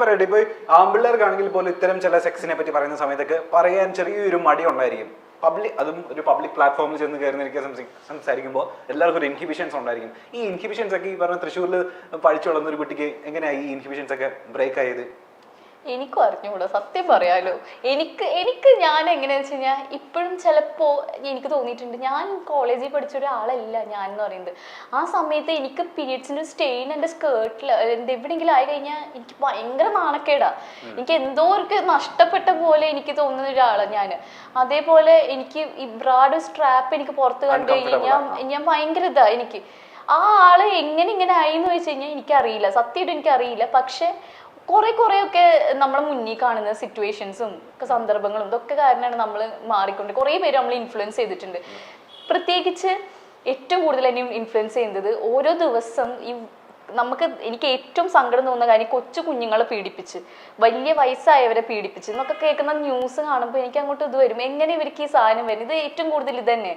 പറയട്ടെ, ഇപ്പൊ ആമ്പിള്ളേർക്കാണെങ്കിൽ പോലും ഇത്തരം ചില സെക്സിനെ പറ്റി പറയുന്ന സമയത്തൊക്കെ പറയാൻ ചെറിയൊരു മടി ഉണ്ടായിരിക്കും. അതും ഒരു പബ്ലിക് പ്ലാറ്റ്ഫോമിൽ ചെന്ന് കയറുന്ന സംസാരിക്കുമ്പോൾ എല്ലാവർക്കും ഒരു ഇൻഹിബിഷൻസ് ഉണ്ടായിരിക്കും. ഈ ഇൻഹിബിഷൻസ് ഒക്കെ ഈ പറഞ്ഞ തൃശ്ശൂരിൽ പഠിച്ചു വളർന്ന ഒരു കുട്ടിക്ക് എങ്ങനെയായി ഈ ഇൻഹിബിഷൻസ് ഒക്കെ ബ്രേക്ക് ആയത്? എനിക്കും അറിഞ്ഞുകൂടാ, സത്യം പറയാലോ. എനിക്ക് ഞാൻ എങ്ങനെയാന്ന് വെച്ച് കഴിഞ്ഞാൽ ഇപ്പോഴും ചിലപ്പോൾ എനിക്ക് തോന്നിയിട്ടുണ്ട്, ഞാൻ കോളേജിൽ പഠിച്ച ഒരാളല്ല ഞാൻ എന്ന് പറയുന്നത്. ആ സമയത്ത് എനിക്ക് പീരിയഡ്സിൻ്റെ സ്റ്റെയിൻ എൻ്റെ സ്കേർട്ടിൽ എവിടെയെങ്കിലും ആയി കഴിഞ്ഞാൽ എനിക്ക് ഭയങ്കര നാണക്കേടാ. എനിക്ക് എന്തോ ഒരു നഷ്ടപ്പെട്ട പോലെ എനിക്ക് തോന്നുന്ന ഒരാളാണ് ഞാൻ. അതേപോലെ എനിക്ക് ഈ ബ്രാഡ് സ്ട്രാപ്പ് എനിക്ക് പുറത്ത് കണ്ടു കഴിഞ്ഞാൽ ഞാൻ ഭയങ്കര ഇതാ. എനിക്ക് ആ ആള് ഇങ്ങനെ ആയി എന്ന് വെച്ച് കഴിഞ്ഞാൽ എനിക്കറിയില്ല, സത്യമായിട്ട് എനിക്കറിയില്ല. പക്ഷെ കുറേയൊക്കെ നമ്മളെ മുന്നിൽ കാണുന്ന സിറ്റുവേഷൻസും സന്ദർഭങ്ങളും ഇതൊക്കെ കാരണമാണ് നമ്മൾ മാറിക്കൊണ്ട് കുറേ പേര് നമ്മൾ ഇൻഫ്ലുവൻസ് ചെയ്തിട്ടുണ്ട്. പ്രത്യേകിച്ച് ഏറ്റവും കൂടുതൽ എന്നെ ഇൻഫ്ലുവൻസ് ചെയ്യുന്നത് ഓരോ ദിവസം എനിക്ക് ഏറ്റവും സങ്കടം തോന്നുന്ന കാര്യം കൊച്ചു കുഞ്ഞുങ്ങളെ പീഡിപ്പിച്ച് വലിയ വയസ്സായവരെ പീഡിപ്പിച്ച് എന്നൊക്കെ കേൾക്കുന്ന ന്യൂസ് കാണുമ്പോൾ എനിക്ക് അങ്ങോട്ട് ഇത് വരും, എങ്ങനെ ഇവർക്ക് ഈ സാധനം വരും? ഇത് ഏറ്റവും കൂടുതൽ ഇത് തന്നെ.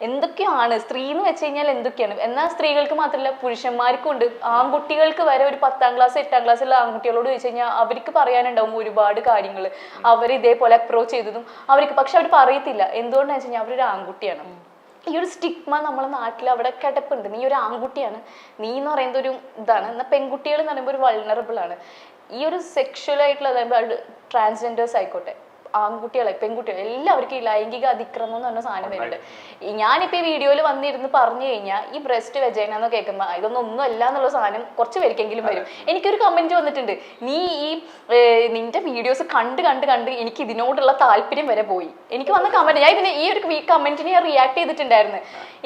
എന്തൊക്കെയാണ് സ്ത്രീ എന്ന് വെച്ച് കഴിഞ്ഞാൽ എന്തൊക്കെയാണ്? എന്നാൽ സ്ത്രീകൾക്ക് മാത്രമല്ല പുരുഷന്മാർക്കും ഉണ്ട്. ആൺകുട്ടികൾക്ക് വരെ ഒരു 10ാം ക്ലാസ് 8ാം ക്ലാസ്സിലുള്ള ആൺകുട്ടികളോട് ചോദിച്ചു കഴിഞ്ഞാൽ അവർക്ക് പറയാനുണ്ടാവും ഒരുപാട് കാര്യങ്ങൾ. അവർ ഇതേപോലെ അപ്രോച്ച് ചെയ്തതും അവർക്ക്, പക്ഷെ അവർ പറയത്തില്ല. എന്തുകൊണ്ടാണെന്ന് വെച്ച് കഴിഞ്ഞാൽ അവരൊരു ആൺകുട്ടിയാണ്. ഈ ഒരു സ്റ്റിഗ്മ നമ്മളെ നാട്ടിൽ അവിടെ കിടപ്പുണ്ട്. നീ ഒരു ആൺകുട്ടിയാണ്, നീ എന്ന് പറയുന്നത് ഒരു ഇതാണ്. എന്നാൽ പെൺകുട്ടികൾ എന്ന് പറയുമ്പോൾ ഒരു വൾണറബിൾ ആണ്. ഈ ഒരു സെക്ഷൽ ആയിട്ടുള്ള ട്രാൻസ്ജെൻഡേഴ്സ് ആയിക്കോട്ടെ, ആൺകുട്ടികളെ പെൺകുട്ടികളെ എല്ലാവർക്കും ഈ ലൈംഗിക അതിക്രമം എന്ന് പറഞ്ഞ സാധനം വരുന്നുണ്ട്. ഞാനിപ്പോൾ ഈ വീഡിയോയിൽ വന്നിരുന്ന് പറഞ്ഞു കഴിഞ്ഞാൽ ഈ ബ്രസ്റ്റ് വെജൈന എന്ന് കേൾക്കുമ്പോൾ ഇതൊന്നും അല്ല എന്നുള്ള സാധനം കുറച്ച് പേർക്കെങ്കിലും വരും. എനിക്കൊരു കമന്റ് വന്നിട്ടുണ്ട്, നീ നിന്റെ വീഡിയോസ് കണ്ട് എനിക്ക് ഇതിനോടുള്ള താല്പര്യം വരെ പോയി. എനിക്ക് വന്ന കമന്റ്, ഞാൻ ഈ ഒരു കമന്റിന് ഞാൻ റിയാക്ട് ചെയ്തിട്ടുണ്ടായിരുന്നു.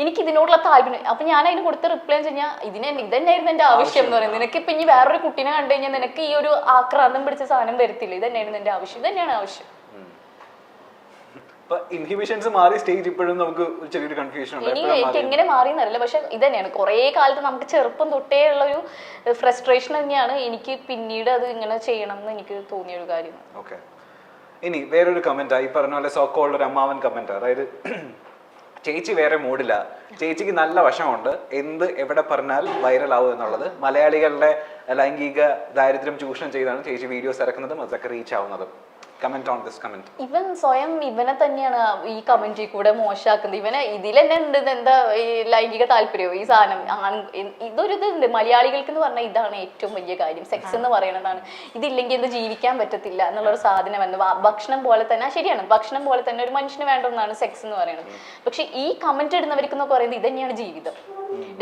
എനിക്ക് ഇതിനോടുള്ള താല്പര്യം. അപ്പൊ ഞാൻ അതിന് കൊടുത്ത റിപ്ലൈ എന്ന് വെച്ചാൽ ഇതന്നെയായിരുന്നു എന്റെ ആവശ്യം എന്ന് പറയുന്നത്. നിനക്ക് ഇപ്പൊ ഇനി വേറൊരു കുട്ടീനെ കണ്ടു കഴിഞ്ഞാൽ നിനക്ക് ഈ ഒരു ആക്രാന്തം പിടിച്ച സാധനം വരത്തില്ല. ഇതന്നെയായിരുന്നു എന്റെ ആവശ്യം, ഇതന്നെയാണ് ആവശ്യം. ഇൻഹിബിഷൻസ് മാറി സ്റ്റേജ് ഇപ്പോഴും നമുക്ക് ചെറിയൊരു കൺഫ്യൂഷൻ ഉണ്ട്. എനിക്ക് എങ്ങനെ മാറിയെന്നറിയില്ല, പക്ഷെ ഇതന്നെയാണ് കുറേ കാലത്ത് നമുക്ക് ചെറുപ്പം തൊട്ടേ ഉള്ള ഒരു ഫ്രസ്ട്രേഷൻ തന്നെയാണ് എനിക്ക് പിന്നീട് അത് ഇങ്ങനെ ചെയ്യണം എന്ന് എനിക്ക് തോന്നിയ ഒരു കാര്യം. ഓക്കെ, ഇനി വേറൊരു കമന്റ് ഈ പറഞ്ഞ പോലെ സോക്കോൾഡ് ഒരു അമ്മാവൻ കമന്റ്. അതായത് ചേച്ചി വേറെ മൂഡില്ല, ചേച്ചിക്ക് നല്ല വശമുണ്ട്, എന്ത് എവിടെ പറഞ്ഞാൽ വൈറൽ ആവും എന്നുള്ളത്. മലയാളികളുടെ ലൈംഗിക ദാരിദ്ര്യം ചൂഷണം ചെയ്താണ് ചേച്ചി വീഡിയോസ് ഇറക്കുന്നതും അതൊക്കെ reach ആവുന്നതും. Comment on this comment. ഇവൻ സ്വയം ഇവനെ തന്നെയാണ് ഈ കമന്റിൽ കൂടെ മോശമാക്കുന്നത്. ഇവനെ ഇതിൽ തന്നെ ഉണ്ട് എന്താ ഈ ലൈംഗിക താല്പര്യമോ ഈ സാധനം. ഇതൊരു ഇതുണ്ട് മലയാളികൾക്ക് എന്ന് പറഞ്ഞാൽ ഇതാണ് ഏറ്റവും വലിയ കാര്യം. സെക്സ് എന്ന് പറയുന്നതാണ്. ഇതില്ലെങ്കിൽ എന്ത് ജീവിക്കാൻ പറ്റത്തില്ല എന്നുള്ളൊരു സാധനം എന്ന്. ഭക്ഷണം പോലെ തന്നെ, ശരിയാണ്, ഭക്ഷണം പോലെ തന്നെ ഒരു മനുഷ്യന് വേണ്ട ഒന്നാണ് സെക്സ് എന്ന് പറയുന്നത്. പക്ഷെ ഈ കമന്റ് ഇടുന്നവർക്ക് എന്ന് പറയുന്നത് ഇത് തന്നെയാണ് ജീവിതം.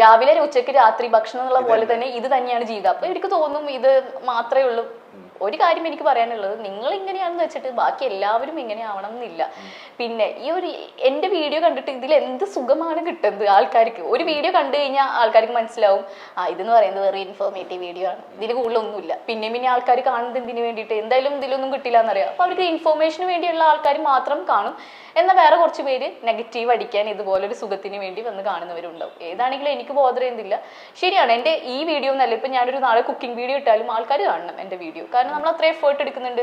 രാവിലെ ഉച്ചയ്ക്ക് രാത്രി ഭക്ഷണം എന്നുള്ള പോലെ തന്നെ ഇത് തന്നെയാണ് ജീവിതം. അപ്പൊ എനിക്ക് തോന്നും ഇത് മാത്രമേ ഉള്ളൂ. ഒരു കാര്യം എനിക്ക് പറയാനുള്ളത്, നിങ്ങൾ ഇങ്ങനെയാണെന്ന് വെച്ചിട്ട് ബാക്കി എല്ലാവരും ഇങ്ങനെ ആവണം എന്നില്ല. പിന്നെ ഈ ഒരു എൻ്റെ വീഡിയോ കണ്ടിട്ട് ഇതിൽ എന്ത് സുഖമാണ് കിട്ടുന്നത് ആൾക്കാർക്ക്. ഒരു വീഡിയോ കണ്ടു കഴിഞ്ഞാൽ ആൾക്കാർക്ക് മനസ്സിലാവും ഇതെന്ന് പറയുന്നത് വെറും ഇൻഫോർമേറ്റീവ് വീഡിയോ ആണ്, ഇതിൽ കൂടുതലൊന്നുമില്ല. പിന്നെ ആൾക്കാർ കാണുന്നത് എന്തിനു വേണ്ടിയിട്ട്, എന്തായാലും ഇതിലൊന്നും കിട്ടില്ല എന്നറിയാം. അപ്പോൾ അവർക്ക് ഇൻഫോർമേഷന് വേണ്ടിയുള്ള ആൾക്കാർ മാത്രം കാണും. എന്നാൽ വേറെ കുറച്ച് പേര് നെഗറ്റീവ് അടിക്കാൻ ഇതുപോലൊരു സുഖത്തിന് വേണ്ടി വന്ന് കാണുന്നവരുണ്ടാവും. ഏതാണെങ്കിലും എനിക്ക് ബോധർ ചെയ്യുന്നില്ല. ശരിയാണ്, എൻ്റെ ഈ വീഡിയോ എന്നല്ല, ഇപ്പം ഞാനൊരു നാളെ കുക്കിംഗ് വീഡിയോ ഇട്ടാലും ആൾക്കാർ കാണണം എൻ്റെ വീഡിയോ. കാരണം നമ്മൾ അത്ര എഫേർട്ട് എടുക്കുന്നുണ്ട്.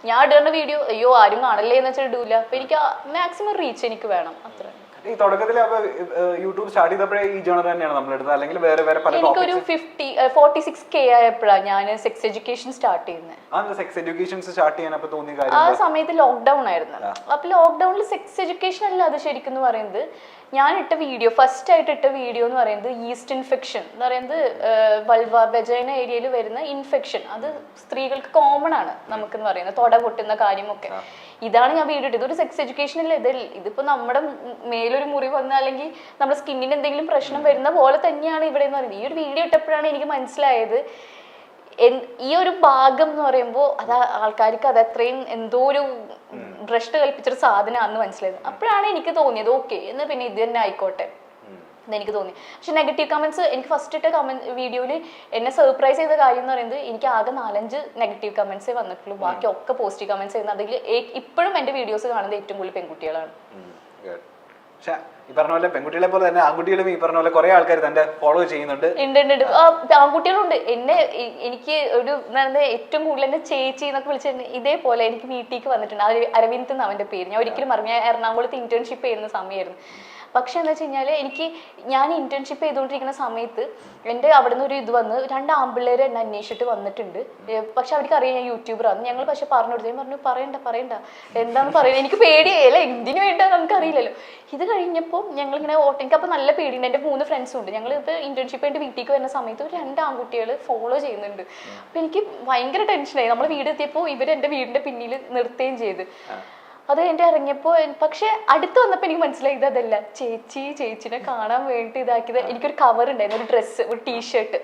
ഞാൻ ഇടുന്ന വീഡിയോ അയ്യോ ആരും കാണല്ലേ എന്ന് വെച്ചാൽ ഇടൂല. അപ്പൊ എനിക്ക് മാക്സിമം റീച്ച് എനിക്ക് വേണം. അത്ര ഈ തുടക്കത്തിൽ യൂട്യൂബ് സ്റ്റാർട്ട് ചെയ്തപ്പോഴേ ഈ ജേണൽ തന്നെയാണ് നമ്മൾ എടുത്തത്, അല്ലെങ്കിൽ വേറെ പല എനിക്കൊരു 46K ആയപ്പോഴാണ് ഞാൻ സെക്സ് എഡ്യൂക്കേഷൻ സ്റ്റാർട്ട് ചെയ്യുന്നത്. സെക്സ് എഡ്യൂക്കേഷൻ സ്റ്റാർട്ട് ചെയ്യാൻ അപ്പൊ തോന്നിയ കാര്യം, ആ സമയത്ത് ലോക്ക്ഡൌൺ ആയിരുന്നു. അപ്പൊ ലോക്ക്ഡൌണിൽ സെക്സ് എഡ്യൂക്കേഷൻ അല്ല അത് ശരിക്കും എന്ന് പറയുന്നത്. ഞാൻ ഇട്ട വീഡിയോ, ഫസ്റ്റ് ആയിട്ട് ഇട്ട വീഡിയോ എന്ന് പറയുന്നത് ഈസ്റ്റ് ഇൻഫെക്ഷൻ എന്ന് പറയുന്നത് വൾവ വെജൈന ഏരിയയിൽ വരുന്ന ഇൻഫെക്ഷൻ. അത് സ്ത്രീകൾക്ക് കോമൺ ആണ് നമുക്കെന്ന് പറയുന്നത്, തൊട പൊട്ടുന്ന കാര്യമൊക്കെ. ഇതാണ് ഞാൻ വീഡിയോ ഇട്ടത്. ഇതൊരു സെക്സ് എഡ്യൂക്കേഷൻ അല്ല. ഇതിപ്പോ നമ്മുടെ മേലൊരു മുറിവ് വന്ന അല്ലെങ്കിൽ നമ്മുടെ സ്കിന്നിന് എന്തെങ്കിലും പ്രശ്നം വരുന്ന പോലെ തന്നെയാണ് ഇവിടെ എന്ന് പറയുന്നത്. ഈ ഒരു വീഡിയോ ഇട്ടപ്പോഴാണ് എനിക്ക് മനസ്സിലായത് ഈ ഒരു ഭാഗം എന്ന് പറയുമ്പോൾ അത് ആൾക്കാർക്ക് അത് അത്രയും എന്തോ ഒരു ഭ്രഷ്ട് കൽപ്പിച്ചൊരു സാധനമാണെന്ന് മനസ്സിലായത്. അപ്പോഴാണ് എനിക്ക് തോന്നിയത് ഓക്കെ എന്ന്, പിന്നെ ഇത് തന്നെ ആയിക്കോട്ടെ എന്നെനിക്ക് തോന്നി. പക്ഷെ നെഗറ്റീവ് കമന്റ്സ്, എനിക്ക് ഫസ്റ്റ് ഇട്ട വീഡിയോയിൽ എന്നെ സർപ്രൈസ് ചെയ്ത കാര്യം എന്ന് പറയുന്നത് എനിക്ക് ആകെ 4-5 നെഗറ്റീവ് കമന്റ്സേ വന്നിട്ടുള്ളൂ. ബാക്കി ഒക്കെ പോസിറ്റീവ് കമന്റ്സ് ചെയ്യുന്നത്. അതിൽ ഇപ്പോഴും എൻ്റെ വീഡിയോസ് കാണുന്നത് ഏറ്റവും കൂടുതൽ പെൺകുട്ടികളാണ്. പക്ഷെ ഈ പറഞ്ഞ പോലെ പെൺകുട്ടികളെ പോലെ തന്നെ ആൺകുട്ടികളും ഈ പറഞ്ഞ പോലെ കുറെ ആൾക്കാർ തന്നെ ഫോളോ ചെയ്യുന്നുണ്ട്. ആൺകുട്ടികളുണ്ട്. എനിക്ക് ഒരു ഏറ്റവും കൂടുതൽ എന്നെ ചേച്ചി എന്നൊക്കെ വിളിച്ചിട്ടുണ്ട്. ഇതേപോലെ എനിക്ക് വീട്ടിലേക്ക് വന്നിട്ടുണ്ട്. അരവിന്ദ് എന്ന് അവന്റെ പേര്. ഞാൻ ഒരിക്കലും പറഞ്ഞു, ഞാൻ എറണാകുളത്ത് ഇന്റേൺഷിപ്പ് ചെയ്യുന്ന സമയമായിരുന്നു. പക്ഷെ എന്താ വെച്ച് കഴിഞ്ഞാൽ ഞാൻ ഇന്റേൺഷിപ്പ് ചെയ്തുകൊണ്ടിരിക്കുന്ന സമയത്ത് എൻ്റെ അവിടെ നിന്ന് ഒരു ഇത് വന്ന് 2 ആൺപിള്ളേർ എന്നെ അന്വേഷിച്ചിട്ട് വന്നിട്ടുണ്ട്. പക്ഷെ അവർക്ക് അറിയാം ഞാൻ യൂട്യൂബറാണ്. ഞങ്ങൾ പക്ഷെ പറഞ്ഞു കൊടുത്തു, ഞാൻ പറഞ്ഞു പറയണ്ട എന്താന്ന് പറയുന്നത്, എനിക്ക് പേടിയായില്ല, എന്തിനു വേണ്ട നമുക്കറിയില്ലല്ലോ. ഇത് കഴിഞ്ഞപ്പോൾ ഞങ്ങളിങ്ങനെ എനിക്ക് അപ്പോൾ നല്ല പേടിയുണ്ട്. എൻ്റെ 3 ഫ്രണ്ട്സും ഉണ്ട്. ഞങ്ങൾ ഇത് ഇന്റേൺഷിപ്പ് കഴിഞ്ഞിട്ട് വീട്ടിലേക്ക് വരുന്ന സമയത്ത് 2 ആൺകുട്ടികൾ ഫോളോ ചെയ്യുന്നുണ്ട്. അപ്പോൾ എനിക്ക് ഭയങ്കര ടെൻഷനായി. നമ്മൾ വീടെത്തിയപ്പോൾ ഇവർ എൻ്റെ വീടിൻ്റെ പിന്നിൽ നിർത്തുകയും ചെയ്ത്. അത് എൻ്റെ ഇറങ്ങിയപ്പോൾ പക്ഷെ അടുത്ത് വന്നപ്പോൾ എനിക്ക് മനസ്സിലായി ഇതല്ല, ചേച്ചിനെ കാണാൻ വേണ്ടി ഇതാക്കിയത്. എനിക്കൊരു കവർ ഉണ്ടായിരുന്നു, ഒരു ഡ്രസ്സ്, ഒരു ടീഷർട്ട്,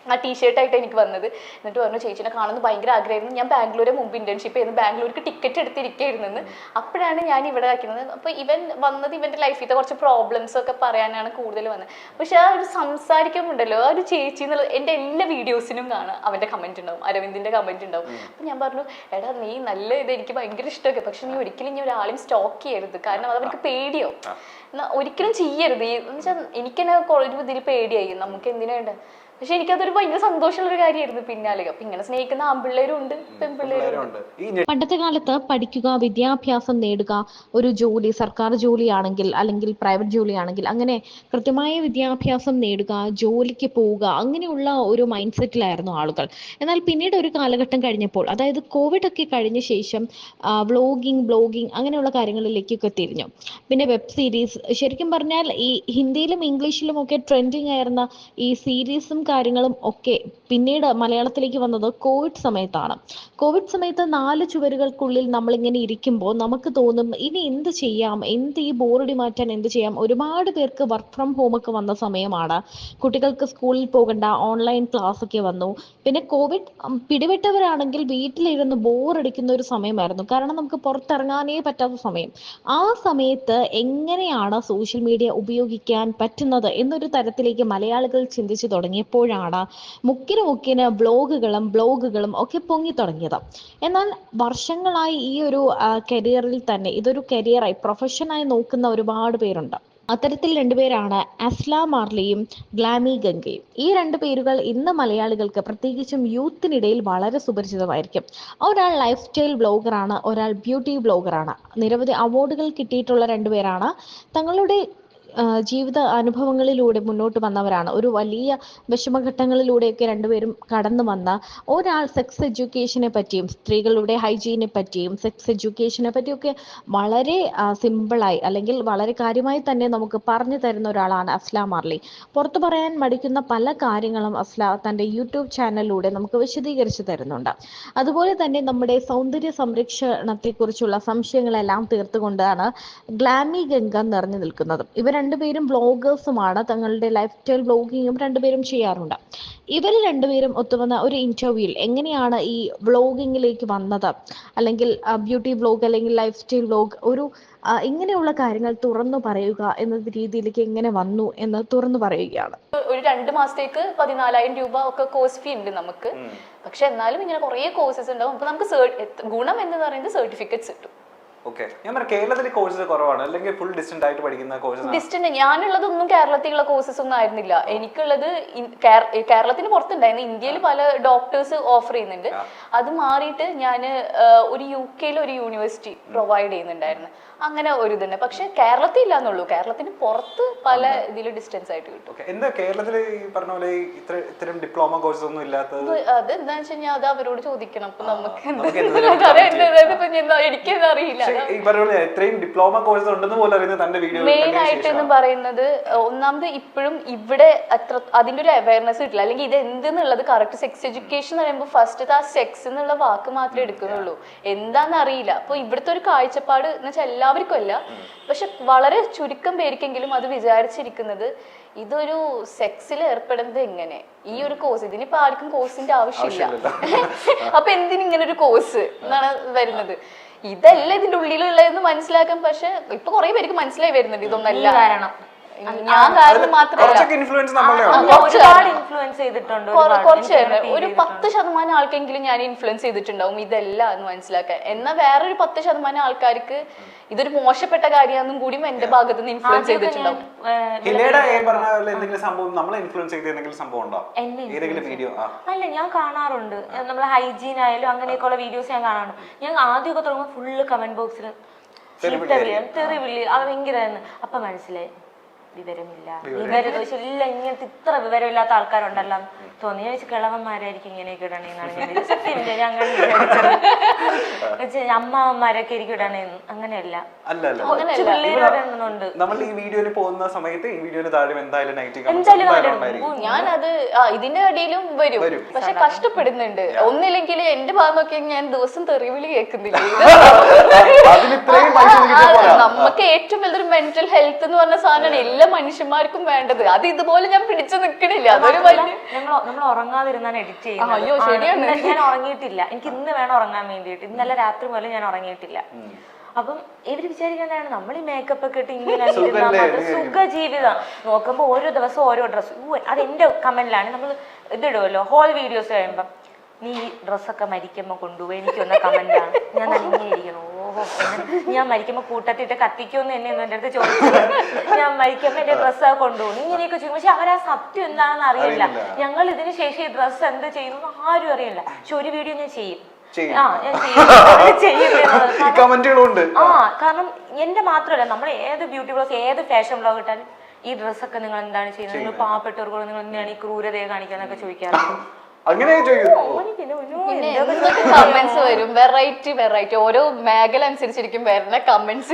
ആ ടീഷർട്ടായിട്ട് എനിക്ക് വന്നത്. എന്നിട്ട് പറഞ്ഞു ചേച്ചിനെ കാണുന്നത് ഭയങ്കര ആഗ്രഹമായിരുന്നു, ഞാൻ ബാംഗ്ലൂരെ മുമ്പ് ഇന്റേൺഷിപ്പ് ചെയ്യുന്നു, ബാംഗ്ലൂർക്ക് ടിക്കറ്റ് എടുത്തിരിക്കുകയായിരുന്നു. അപ്പോഴാണ് ഞാൻ ഇവിടെ ആക്കുന്നത്. അപ്പോൾ ഇവൻ വന്നത് ഇവൻ്റെ ലൈഫിലത്തെ കുറച്ച് പ്രോബ്ലംസ് ഒക്കെ പറയാനാണ് കൂടുതൽ വന്നത്. പക്ഷെ ആ ഒരു സംസാരിക്കുമ്പോണ്ടല്ലോ, ആ ഒരു ചേച്ചി എന്നുള്ളത് എൻ്റെ എല്ലാ വീഡിയോസിനും കാണാം, അവൻ്റെ കമൻറ്റ് ഉണ്ടാവും, അരവിന്ദിൻ്റെ കമൻറ്റ് ഉണ്ടാവും. അപ്പം ഞാൻ പറഞ്ഞു, എടാ നീ നല്ല എനിക്ക് ഭയങ്കര ഇഷ്ടമൊക്കെ, പക്ഷെ നീ ഒരിക്കലും ഇനി ഒരാളെയും സ്റ്റോക്ക് ചെയ്യരുത്, കാരണം അത് അവർക്ക് പേടിയാവും. ഒരിക്കലും ചെയ്യരുത്. എന്ന് വെച്ചാൽ എനിക്കെന്നെ ഒരു ഇതിൽ പേടിയായി, നമുക്ക് എന്തിനാ വേണ്ട. പക്ഷെ എനിക്കതൊരു ഭയങ്കര സന്തോഷമുള്ളൊരു കാര്യമായിരുന്നു പിന്നാലെ. അപ്പൊ ഇങ്ങനെ സ്നേഹിക്കുന്ന ആൺപിള്ളേരും ഉണ്ട്, പെൺപിള്ളേരും ഉണ്ട്. പണ്ടത്തെ കാലത്ത് പഠിക്കുക, വിദ്യാഭ്യാസം നേടുക, ഒരു ജോലി, സർക്കാർ ജോലിയാണെങ്കിൽ അല്ലെങ്കിൽ പ്രൈവറ്റ് ജോലിയാണെങ്കിൽ അങ്ങനെ കൃത്യമായ വിദ്യാഭ്യാസം നേടുക, ജോലിക്ക് പോവുക, അങ്ങനെയുള്ള ഒരു മൈൻഡ് സെറ്റിലായിരുന്നു ആളുകൾ. എന്നാൽ പിന്നീട് ഒരു കാലഘട്ടം കഴിഞ്ഞപ്പോൾ, അതായത് കോവിഡ് ഒക്കെ കഴിഞ്ഞ ശേഷം ബ്ലോഗിങ് അങ്ങനെയുള്ള കാര്യങ്ങളിലേക്കൊക്കെ തിരിഞ്ഞു. പിന്നെ വെബ് സീരീസ്, ശരിക്കും പറഞ്ഞാൽ ഈ ഹിന്ദിയിലും ഇംഗ്ലീഷിലും ഒക്കെ ട്രെൻഡിങ് ആയിരുന്ന ഈ സീരീസും കാര്യങ്ങളും ഒക്കെ പിന്നീട് മലയാളത്തിലേക്ക് വന്നത് കോവിഡ് സമയത്താണ്. കോവിഡ് സമയത്ത് 4 ചുവരുകൾക്കുള്ളിൽ നമ്മളിങ്ങനെ ഇരിക്കുമ്പോൾ നമുക്ക് തോന്നും ഇനി എന്ത് ചെയ്യാം, ഈ ബോറടി മാറ്റാൻ എന്ത് ചെയ്യാം. ഒരുപാട് പേർക്ക് വർക്ക് ഫ്രം ഹോം ഒക്കെ വന്ന സമയമാണ്. കുട്ടികൾക്ക് സ്കൂളിൽ പോകണ്ട, ഓൺലൈൻ ക്ലാസ് ഒക്കെ വന്നു. പിന്നെ കോവിഡ് പിടിപെട്ടവരാണെങ്കിൽ വീട്ടിലിരുന്ന് ബോറടിക്കുന്ന ഒരു സമയമായിരുന്നു, കാരണം നമുക്ക് പുറത്തിറങ്ങാനേ പറ്റാത്ത സമയം. ആ സമയത്ത് എങ്ങനെയാണ് സോഷ്യൽ മീഡിയ ഉപയോഗിക്കാൻ പറ്റുന്നത് എന്നൊരു തരത്തിലേക്ക് മലയാളികൾ ചിന്തിച്ചു തുടങ്ങിയപ്പോഴാണ് മുക്കിന് ബ്ലോഗുകളും ഒക്കെ പൊങ്ങി തുടങ്ങിയത്. എന്നാൽ വർഷങ്ങളായി ഈ ഒരു കരിയറിൽ തന്നെ ഇതൊരു കരിയറായി, പ്രൊഫഷനായി നോക്കുന്ന ഒരുപാട് പേരുണ്ട്. അത്തരത്തിൽ 2 പേരാണ് അസ്ല മാർലിയും ഗ്ലാമി ഗംഗയും. ഈ 2 പേരുകൾ ഇന്ന് മലയാളികൾക്ക്, പ്രത്യേകിച്ചും യൂത്തിനിടയിൽ വളരെ സുപരിചിതമായിരിക്കും. ഒരാൾ ലൈഫ് സ്റ്റൈൽ ബ്ലോഗറാണ്, ഒരാൾ ബ്യൂട്ടി ബ്ലോഗറാണ്. നിരവധി അവാർഡുകൾ കിട്ടിയിട്ടുള്ള 2 പേരാണ്. തങ്ങളുടെ ജീവിത അനുഭവങ്ങളിലൂടെ മുന്നോട്ട് വന്നവരാണ്. ഒരു വലിയ വിഷമഘട്ടങ്ങളിലൂടെയൊക്കെ 2 പേരും കടന്നു വന്ന ഒരാൾ സെക്സ് എഡ്യൂക്കേഷനെ പറ്റിയും സ്ത്രീകളുടെ ഹൈജീനെ പറ്റിയും സെക്സ് എഡ്യൂക്കേഷനെ പറ്റിയൊക്കെ വളരെ സിമ്പിളായി അല്ലെങ്കിൽ വളരെ കാര്യമായി തന്നെ നമുക്ക് പറഞ്ഞു തരുന്ന ഒരാളാണ് അസ്ല മാർലി. പുറത്തു പറയാൻ മടിക്കുന്ന പല കാര്യങ്ങളും അസ്ല തൻ്റെ യൂട്യൂബ് ചാനലിലൂടെ നമുക്ക് വിശദീകരിച്ചു തരുന്നുണ്ട്. അതുപോലെ തന്നെ നമ്മുടെ സൗന്ദര്യ സംരക്ഷണത്തെക്കുറിച്ചുള്ള സംശയങ്ങളെല്ലാം തീർത്തുകൊണ്ടാണ് ഗ്ലാമി ഗംഗ നിറഞ്ഞു നിൽക്കുന്നത്. ഇവർ 2 പേരും ബ്ലോഗേഴ്സുമാണ്. തങ്ങളുടെ ലൈഫ് സ്റ്റൈൽ ബ്ലോഗിങ്ങും 2 പേരും ചെയ്യാറുണ്ട്. ഇവർ 2 പേരും ഒത്തുവന്ന ഒരു ഇന്റർവ്യൂവിൽ എങ്ങനെയാണ് ഈ വ്ളോഗിങ്ങിലേക്ക് വന്നത്, അല്ലെങ്കിൽ ബ്യൂട്ടി വ്ളോഗ് അല്ലെങ്കിൽ ലൈഫ് സ്റ്റൈൽ വ്ളോഗ്, ഒരു ഇങ്ങനെയുള്ള കാര്യങ്ങൾ തുറന്നു പറയുക എന്ന രീതിയിലേക്ക് എങ്ങനെ വന്നു എന്ന് തുറന്നു പറയുകയാണ്. ഒരു 2 മാസത്തേക്ക് 14,000 രൂപ ഒക്കെ കോഴ്സ് ഫീ ഉണ്ട് നമുക്ക്. പക്ഷെ എന്നാലും ഇങ്ങനെ കുറേ കോഴ്സസ് ഉണ്ടാവും. അപ്പൊ നമുക്ക് ഗുണം എന്ന് പറയുന്നത് സർട്ടിഫിക്കറ്റ്സ് കിട്ടും. ഞാൻ കേരളത്തിലെ കോഴ്സസ് കുറവാണ്, അല്ലെങ്കിൽ ഫുൾ ഡിസ്റ്റന്റ് ആയിട്ട് പഠിക്കുന്ന കോഴ്സസ്? ഡിസ്റ്റന്റ്. ഞാനുള്ളതൊന്നും കേരളത്തിലുള്ള കോഴ്സസ് ഒന്നും ആയിരുന്നില്ല. എനിക്കുള്ളത് കേരളത്തിന് പുറത്തുണ്ടായിരുന്നു. ഇന്ത്യയിൽ പല ഡോക്ടേഴ്സ് ഓഫർ ചെയ്യുന്നുണ്ട്. അത് മാറിയിട്ട് ഞാൻ ഒരു UK ഒരു യൂണിവേഴ്സിറ്റി പ്രൊവൈഡ് ചെയ്യുന്നുണ്ടായിരുന്നു. അങ്ങനെ ഒരു ഇതുണ്ട്. പക്ഷെ കേരളത്തിൽ ഇല്ലാന്നുള്ളൂ, കേരളത്തിന് പുറത്ത് പല ഇതിൽ ഡിസ്റ്റൻസ് ആയിട്ട് കിട്ടും. എന്താ കേരളത്തിൽ ഈ പറഞ്ഞ പോലെ ഇത്തരം ഡിപ്ലോമ കോഴ്സസ് ഒന്നും ഇല്ലാത്തത്? അത് എന്താ വെച്ച് കഴിഞ്ഞാൽ അത് അവരോട് ചോദിക്കണം. അപ്പൊ നമുക്ക് എനിക്കത് അറിയില്ല. ഇത്രയും ഡിപ്ലോമ കോഴ്സ് ഉണ്ടെന്ന് പോലും അറിയുന്നത് തന്റെ വീഡിയോ മെയിൻ ആയിട്ട് എന്ന് പറയുന്നത്, ഒന്നാമത് ഇപ്പോഴും ഇവിടെ അത്ര അതിന്റെ ഒരു അവയർനെസ് കിട്ടില്ല. അല്ലെങ്കിൽ ഇത് എന്തെന്നുള്ളത് കറക്റ്റ് സെക്സ് എഡ്യൂക്കേഷൻ എന്ന് പറയുമ്പോൾ ഫസ്റ്റ് ആ സെക്സ് എന്നുള്ള വാക്ക് മാത്രമേ എടുക്കുന്നുള്ളൂ, എന്താന്ന് അറിയില്ല. അപ്പൊ ഇവിടുത്തെ ഒരു കാഴ്ചപ്പാട് എന്ന് വെച്ചാൽ എല്ലാവർക്കും അല്ല, പക്ഷെ വളരെ ചുരുക്കം പേർക്കെങ്കിലും അത് വിചാരിച്ചിരിക്കുന്നത് ഇതൊരു സെക്സിൽ ഏർപ്പെടുന്നത് എങ്ങനെ, ഈ ഒരു കോഴ്സ്, ഇതിനിപ്പോ ആർക്കും കോഴ്സിന്റെ ആവശ്യമില്ല. അപ്പൊ എന്തിനിങ്ങനെ ഒരു കോഴ്സ് എന്നാണ് വരുന്നത്. ഇതല്ല ഇതിന്റെ ഉള്ളിലുള്ളതെന്ന് മനസ്സിലാക്കാൻ. പക്ഷെ ഇപ്പൊ കുറെ പേർക്ക് മനസ്സിലായി വരുന്നുണ്ട് ഇതൊന്നല്ല കാരണം. ഞാൻ കാരണം മാത്രമല്ല, കുറച്ച് ഒരു 10% ആൾക്കെങ്കിലും ഞാൻ ഇൻഫ്ലുവൻസ് ചെയ്തിട്ടുണ്ടാവും ഇതല്ല എന്ന് മനസ്സിലാക്കാൻ. എന്നാൽ വേറൊരു 10% ആൾക്കാർക്ക് ഇതൊരു മോശപ്പെട്ട കാര്യമാണെന്നും കൂടി എന്റെ ഭാഗത്ത് നിന്ന് ഇൻഫ്ലുവൻസ് ചെയ്തിട്ടുണ്ടാവും. അല്ല, ഞാൻ കാണാറുണ്ട്. നമ്മൾ ഹൈജീൻ ആയാലും അങ്ങനെയൊക്കെയുള്ള വീഡിയോസ് ഞാൻ കാണാറുണ്ട്. ഞാൻ ആദ്യമൊക്കെ തുടങ്ങുമ്പോൾ ഫുള്ള് കമന്റ് ബോക്സിൽ തെറിവിളി അത് ഭയങ്കരമായിരുന്നു. അപ്പൊ മനസ്സിലായി വിവരമില്ല, വിവരദോഷം ഇല്ല, ഇങ്ങനത്തെ ഇത്ര വിവരമില്ലാത്ത ആൾക്കാരുണ്ടല്ലോ തോന്നി. ഞാൻ വെച്ചാൽ കിളവന്മാരായിരിക്കും ഇങ്ങനെയൊക്കെ ഇടണേന്നാണ് ഞാൻ സത്യമില്ല, ഞാൻ അങ്ങനെ വിചാരിച്ചത്. അമ്മമാരൊക്കെ ആയിരിക്കും ഇടണേന്ന്. അങ്ങനെയല്ല, കൊച്ചു പിള്ളേരുണ്ട്. നമ്മൾ ഈ വീഡിയോയിൽ പോകുന്ന സമയത്ത് ഈ വീഡിയോയിൽ താഴെ എന്തായാലും ഞാനത് ഇതിന്റെ ഇടയിലും വരും, പക്ഷെ കഷ്ടപ്പെടുന്നുണ്ട്. ഒന്നില്ലെങ്കിൽ എന്റെ ഭാഗം നോക്കി ഞാൻ ദിവസം തെറിവിളി കേൾക്കുന്നില്ല. നമുക്ക് ഏറ്റവും വലിയൊരു മെന്റൽ ഹെൽത്ത് എന്ന് പറഞ്ഞ സാധനമാണ് എല്ലാ മനുഷ്യന്മാർക്കും വേണ്ടത്. അത് ഇതുപോലെ ഞാൻ പിടിച്ചു നിൽക്കണില്ല. അതൊരു നമ്മൾ ഉറങ്ങാതിരുന്നാണ് എഡിറ്റ് ചെയ്യുന്നത്. അയ്യോ ശരിയാണ്. ഞാൻ ഉറങ്ങിയിട്ടില്ല, എനിക്ക് ഇന്ന് വേണം ഉറങ്ങാൻ വേണ്ടിയിട്ട്. ഇന്നലെ രാത്രി മുതൽ ഞാൻ ഉറങ്ങിയിട്ടില്ല. അപ്പം ഇവര് വിചാരിക്കുന്നതാണ് നമ്മൾ ഈ മേക്കപ്പ് ഒക്കെ ഇട്ട് ഇങ്ങനെ സുഖ ജീവിതം. നോക്കുമ്പോ ഓരോ ദിവസം ഓരോ ഡ്രസ്സ്. അത് എന്റെ കമന്റിലാണ്. നമ്മൾ ഇതിടുമല്ലോ ഹോൾ വീഡിയോസ് കഴിയുമ്പം, നീ ഈ ഡ്രസ്സൊക്കെ മരിക്കുമ്പോ കൊണ്ടുപോയി എനിക്കൊന്ന കമന്റാണ്. ഞാൻ തന്നെ ഇരിക്കണം. ഓഹോ, ഞാൻ മരിക്കുമ്പോ കൂട്ടത്തിട്ട് കത്തിക്കുമെന്ന് എന്നെ എന്റെ അടുത്ത് ചോദിച്ചത്. ഞാൻ മരിക്കുമ്പോ എന്റെ ഡ്രസ്സൊക്കെ കൊണ്ടുപോകും ഇങ്ങനെയൊക്കെ ചെയ്യും. പക്ഷെ അവരാ സത്യം എന്താണെന്ന് അറിയില്ല. ഞങ്ങൾ ഇതിന് ശേഷം ഈ ഡ്രസ്സ് എന്ത് ചെയ്യുന്നു ആരും അറിയില്ല. പക്ഷെ ഒരു വീഡിയോ ഞാൻ ചെയ്യും. കാരണം എന്റെ മാത്രമല്ല, നമ്മൾ ഏത് ബ്യൂട്ടി ബ്ലോഗ് ഏത് ഫാഷൻ ബ്ലോഗ് ഇട്ടാലും ഈ ഡ്രസ്സൊക്കെ നിങ്ങൾ എന്താണ് ചെയ്യുന്നത്, നിങ്ങൾ പാവപ്പെട്ടവർക്ക് നിങ്ങൾ എന്താണ് ഈ ക്രൂരതയെ കാണിക്കാന്നൊക്കെ ചോദിക്കാറുണ്ട്. അങ്ങനെ കമന്റ്സ് വരും, വെറൈറ്റി ഓരോ മേഖല അനുസരിച്ചിരിക്കും വരുന്ന കമന്റ്സ്.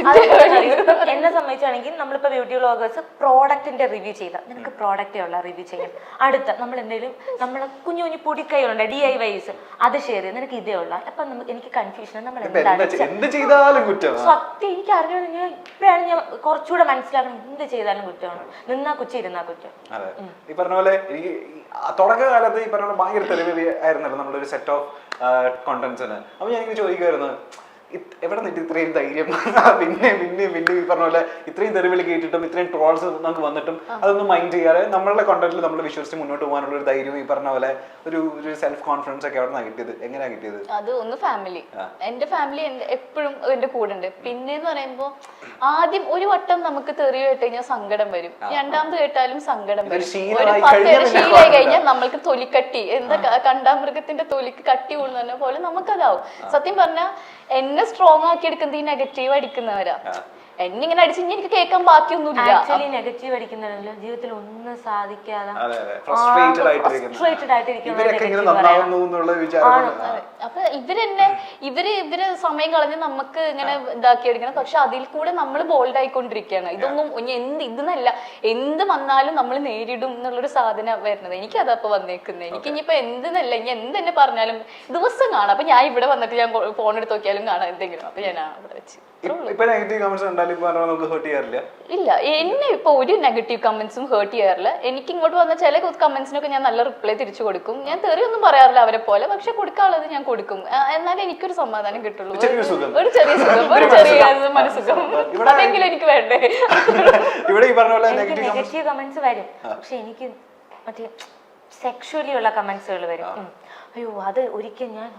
എന്നെ സംബന്ധിച്ചാണെങ്കിൽ നമ്മളിപ്പോ ബ്യൂട്ടി വ്ളോഗേഴ്സ് പ്രോഡക്റ്റിന്റെ റിവ്യൂ ചെയ്താൽ നിനക്ക് പ്രോഡക്റ്റേ ഉള്ള റിവ്യൂ ചെയ്യും. അടുത്ത നമ്മൾ എന്തെങ്കിലും നമ്മളെ കുഞ്ഞു കുഞ്ഞു പൊടിക്കൈകളുണ്ട് DIYs, അത് ഷെയർ ചെയ്യും. നിനക്ക് ഇതേ ഉള്ള. അപ്പൊ എനിക്ക് കൺഫ്യൂഷൻ, നമ്മൾ സത്യം എനിക്ക് അറിഞ്ഞു. ഇപ്പോഴാണ് ഞാൻ കുറച്ചുകൂടെ മനസ്സിലാക്കണം, എന്ത് ചെയ്താലും കുറ്റമാണ്. നിന്നാ കുറ്റം, ഇരുന്നാ കുറ്റം. ഈ പറഞ്ഞ പോലെ തുടക്കകാലത്ത് ഈ പറഞ്ഞ ഭയങ്കര തെളിവ് ആയിരുന്നല്ലോ നമ്മളൊരു സെറ്റ് ഓഫ് കോണ്ടന്റ്സിന്. അപ്പൊ ഞാൻ ഇങ്ങനെ ചോദിക്കുമായിരുന്നു, എവിടെ നിന്നിട്ട് ഇത്രയും ധൈര്യം? പിന്നെ ഈ പറഞ്ഞ പോലെ ഇത്രയും തെറിവിളി കേട്ടിട്ടും ഇത്രയും ട്രോൾസ് നമുക്ക് വന്നിട്ടും അതൊന്നും മൈൻഡ് ചെയ്യാതെ നമ്മളുടെ കോണ്ടന്റിൽ നമ്മൾ വിശ്വസിച്ച് മുന്നോട്ട് പോകാനുള്ള ഒരു ധൈര്യം, ഈ പറഞ്ഞ പോലെ ഒരു സെൽഫ് കോൺഫിഡൻസ് ഒക്കെ എവിടെ നിന്നാണ് കിട്ടിയത്? എങ്ങനെയാ കിട്ടിയത്? അത് ഒന്ന് ഫാമിലി, എന്റെ ഫാമിലി എപ്പോഴും എന്റെ കൂടെ ഉണ്ട്. പിന്നെന്ന് പറയുമ്പോ ആദ്യം ഒരു വട്ടം നമുക്ക് തെറി കേട്ട് കഴിഞ്ഞാൽ സങ്കടം വരും, രണ്ടാമത് കേട്ടാലും സങ്കടം വരും. ഒരു 10 ശീലമായി കഴിഞ്ഞാൽ നമ്മൾക്ക് തൊലിക്കട്ടി, എന്താ കണ്ടാമൃഗത്തിന്റെ തൊലിക്ക് കട്ടി കൂടുന്ന പോലെ നമുക്കതാവും. സത്യം പറഞ്ഞാൽ എന്നെ സ്ട്രോങ് ആക്കി എടുക്കുന്നത് ഈ നെഗറ്റീവ് അടിക്കുന്നവരാ. എന്നിങ്ങനെ അടിച്ച് എനിക്ക് കേൾക്കാൻ ബാക്കിയൊന്നുമില്ല. ആക്ച്വലി നെഗറ്റീവ് അടിക്കുന്നവരല്ലോ ജീവിതത്തിൽ ഒന്നും സാധിക്കാതെ അപ്പൊ ഇവര് സമയം കളഞ്ഞ് നമുക്ക് ഇങ്ങനെ ഇതാക്കി എടുക്കണം. പക്ഷെ അതിൽ കൂടെ നമ്മൾ ബോൾഡ് ആയിക്കൊണ്ടിരിക്കുകയാണ്. ഇതൊന്നും ഇതെന്നല്ല, എന്ത് വന്നാലും നമ്മൾ നേരിടും എന്നുള്ളൊരു സാധനം വരുന്നത്. എനിക്കതപ്പൊ വന്നേക്കുന്നത്. എനിക്ക് ഇനിയിപ്പോ എന്തെന്നല്ല, ഇനി എന്തെന്നെ പറഞ്ഞാലും ദിവസം കാണാം. അപ്പൊ ഞാൻ ഇവിടെ വന്നിട്ട് ഞാൻ ഫോൺ എടുത്ത് നോക്കിയാലും കാണാം എന്തെങ്കിലും. അപ്പൊ ഞാൻ അവിടെ വെച്ച് ഇല്ല, എന്നെ ഇപ്പൊ ഒരു നെഗറ്റീവ് കമന്റ്സും ഹേർട്ട് ചെയ്യാറില്ല. എനിക്ക് ഇങ്ങോട്ട് വന്ന ചില കമന്റ്സിനൊക്കെ ഞാൻ നല്ല റിപ്ലൈ തിരിച്ചു കൊടുക്കും. ഞാൻ തെറിയൊന്നും പറയാറില്ല അവരെ പോലെ, പക്ഷെ കൊടുക്കാനുള്ളത് ഞാൻ കൊടുക്കും. എന്നാലും എനിക്കൊരു സമാധാനം കിട്ടുള്ളൂ, ഒരു ചെറിയ സുഖം, ഒരു ചെറിയ മനസ്സുഖം. അതെങ്കിലും എനിക്ക് വേണ്ടേ. നെഗറ്റീവ് കമന്റ്സ് വരും, പക്ഷെ എനിക്ക് മറ്റേ സെക്ഷുവലി ഉള്ള കമന്റ്സുകൾ വരും. അയ്യോ, അത് ഒരിക്കൽ ഞാൻ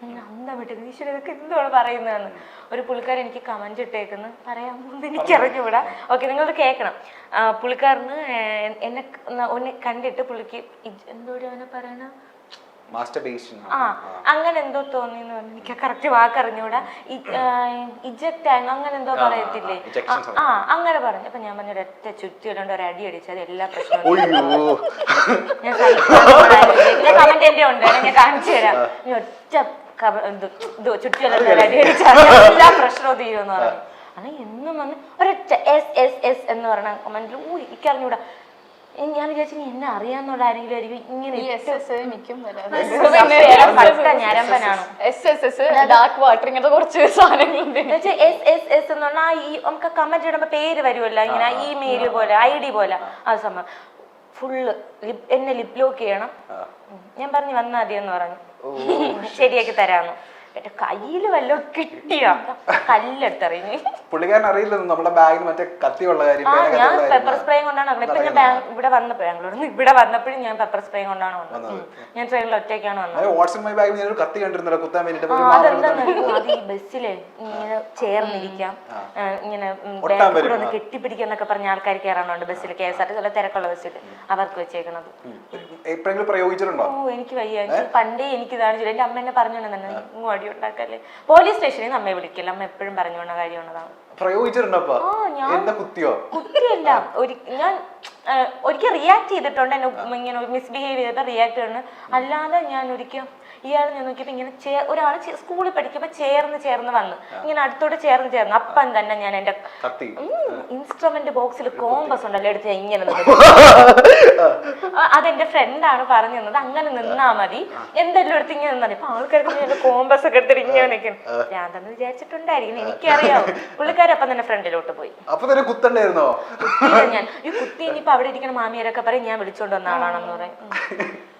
അന്താ വിട്ടത്, ഈശ്വര ഇതൊക്കെ എന്താണ് പറയുന്നതെന്ന്. ഒരു പുള്ളിക്കാരൻ എനിക്ക് കമന്റ് ഇട്ടേക്കുന്നു, പറയാമെന്ന് എനിക്കറിഞ്ഞുകൂടാ. ഓക്കെ, നിങ്ങളത് കേൾക്കണം. പുള്ളിക്കാരന് എന്നെ കണ്ടിട്ട് പുള്ളിക്ക് എന്തോടെ അവനെ പറയണ അങ്ങനെ എന്തോ തോന്നിന്ന് പറഞ്ഞു. എനിക്ക് കറക്റ്റ് വാക്കറിഞ്ഞൂടാ. ഇജക്റ്റ് ആയിരുന്നു അങ്ങനെ എന്തോ പറയത്തില്ലേ, അങ്ങനെ പറഞ്ഞു. അപ്പൊ ഞാൻ പറഞ്ഞു ഒരൊറ്റ ചുറ്റിയിടേണ്ട ഒരു അടി അടിച്ചത് എല്ലാ പ്രശ്നവും. ഞാൻ കമന്റ് എന്റെ ഉണ്ട്, ഞാൻ കാണിച്ചു തരാം. ഒറ്റ ചുറ്റിയിടേണ്ട ഒരു അടി അടിച്ചാൽ എല്ലാ പ്രശ്നവും തീരുമെന്ന് പറഞ്ഞു. അത് എന്നും വന്ന് ഒരൊറ്റ SSS എന്ന് പറഞ്ഞ കമന്റിൽ എനിക്കറിഞ്ഞൂടാ. ഞാൻ വിചാരിച്ചു എന്നെ അറിയാന്നുള്ള ആരെങ്കിലും ആയിരിക്കും ഇങ്ങനെ. ഞരമ്പനാണോ ഡാർക്ക് വാട്ടർ ഇങ്ങനത്തെ കുറച്ച് സാധനങ്ങളുണ്ട്. SSS എന്ന് പറഞ്ഞാൽ ഈ നമുക്ക് കമന്റ് ഇടുമ്പോ പേര് വരുമല്ലോ, ഇങ്ങനെ ഇമെയിൽ പോലെ ID പോലെ. ആ സംഭവം ഫുള്ള് എന്നെ ലിപ് ലോക്ക് ചെയ്യണം. ഞാൻ പറഞ്ഞു വന്നാൽ മതിയെന്ന് പറഞ്ഞു, ശരിയാക്കി തരാന്ന്. കയ്യില് വല്ലോ കിട്ടിയോ കല്ലെടുത്തറിഞ്ഞ്. പുള്ളിക്കാരൻ അറിയില്ല നമ്മുടെ ബാഗിൽ മറ്റേ കത്തിയുള്ള കാര്യം. ഞാൻ പെപ്പർ സ്പ്രേ കൊണ്ടാണ് വന്നത്. ഇപ്പൊ ഞാൻ ഇവിടെ വന്നപ്പോ ബാംഗ്ലൂരിൽ ഇവിടെ വന്നപ്പോഴും ഞാൻ പെപ്പർ സ്പ്രേ കൊണ്ടാണ് വന്നത്. ഞാൻ ട്രെയിനിൽ ഒറ്റയ്ക്കാണ് വന്നത്. അത് ഈ ബസ്സിലെ ഇങ്ങനെ ചേർന്നിരിക്കാം, ഇങ്ങനെ ബാക്കിൽ ഒന്ന് കെട്ടിപ്പിടിക്കാന്നൊക്കെ പറഞ്ഞ ആൾക്കാർ കയറാനുണ്ട് ബസ്സിൽ, KSRTC തിരക്കുള്ള ബസ്സിൽ. അവർക്ക് വെച്ചേക്കണത് എനിക്ക് വയ്യ. പണ്ടേ എനിക്കിതാണ്. എന്റെ അമ്മ എന്നെ പറഞ്ഞോണ്ടെന്നെ ഇങ്ങോട്ട് ഉണ്ടാക്കല്ലേ. പോലീസ് സ്റ്റേഷനിൽ നിന്ന് അമ്മയെ വിളിക്കില്ല, അമ്മ എപ്പോഴും പറഞ്ഞുകൊണ്ട കാര്യമാണതാണ്. പ്രയോഗിച്ചിട്ടുണ്ടപ്പാ ഞാൻ എന്നെ കുത്തിയോ? കുട്ടിയല്ല, ഞാൻ ഒരിക്കൽ റിയാക്ട് ചെയ്തിട്ടുണ്ട്, എന്നെ ഇങ്ങനെ മിസ്ബിഹേവ് ചെയ്തിട്ട് റിയാക്ട് ചെയ്തിട്ടുണ്ട്. അല്ലാതെ ഞാൻ ഒരിക്കൽ ഇയാളെ ഞാൻ നോക്കിയപ്പോ ഇങ്ങനെ ഒരാൾ സ്കൂളിൽ പഠിക്കുമ്പോ ചേർന്ന് വന്ന് ഇങ്ങനെ അടുത്തോട്ട് ചേർന്ന് അപ്പം തന്നെ ഞാൻ എന്റെ ഇൻസ്ട്രുമെന്റ് ബോക്സിൽ കോമ്പസ് ഉണ്ടല്ലോ എടുത്ത് ഇങ്ങനെ അതെന്റെ ഫ്രണ്ടാണ് പറഞ്ഞു തന്നത്, അങ്ങനെ നിന്നാ മതി, എന്തെല്ലാം എടുത്ത് ഇങ്ങനെ നിന്നാ. ഇപ്പൊ ആൾക്കാർക്ക് കോമ്പസ് ഒക്കെ എടുത്തിട്ട് ഇങ്ങനെ നിൽക്കണം. ഞാൻ തന്നെ വിചാരിച്ചിട്ടുണ്ടായിരിക്കും, എനിക്കറിയാം. പുള്ളിക്കാരപ്പം തന്നെ ഫ്രണ്ടിലോട്ട് പോയി. കുത്തണ്ടായിരുന്നോ? ഞാൻ ഈ കുത്തി ഇനിയിപ്പോ അവിടെ ഇരിക്കുന്ന മാമിയാരൊക്കെ പറയും ഞാൻ വിളിച്ചോണ്ട് വന്ന ആളാണെന്ന് പറയും.